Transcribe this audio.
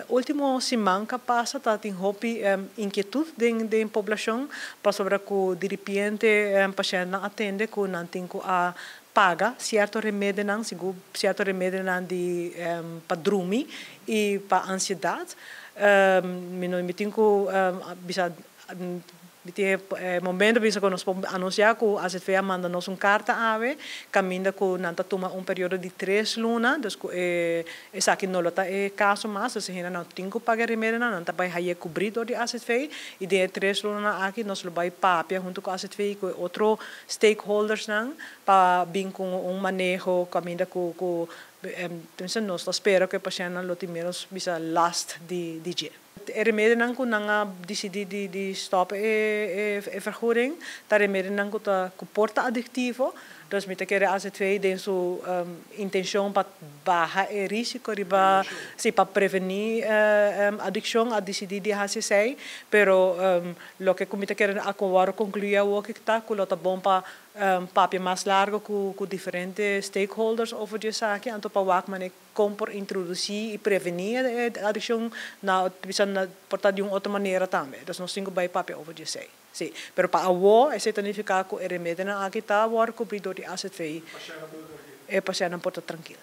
Último semana que passa, tá tem hobby inquietude da população para sobre que de repente paciente não atende que não tem que a paga certo remédio não seguro certo remédio não de para dormir e para ansiedade me tem que bisa Tem momento bisa que nós anunciar que a CFA manda nós carta ave caminha que nanta toma período de 3 lunas dus essa aqui não lota caso mas se ainda não tem que pagar remédio não nanta vai aí cobrido de a CFA e de 3 lunas aqui nós vai papia junto com a CFA e com outro stakeholders não para vir com manejo caminha com nós espero que o paciente não tenha menos bisa last de dia. Remédio não que não decidi de stop vergoeding, dat remédio não que porta adictivo, dus met que a CFA tem sua intenção para baixar o risco para prevenir adicção, a decidir de HCC, pero lo que comita quer agora concluir o que está que lo tá bom para papel mais largo com diferentes stakeholders over de zaken, então para waar man compor introduzir e prevenir a adicção na portar de outra maneira também, dus nós temos que papel over de sei. Sim, pero para a esse significa que o remédio não aqui está agora cobrido de ACFI. É para não portar tranquilo.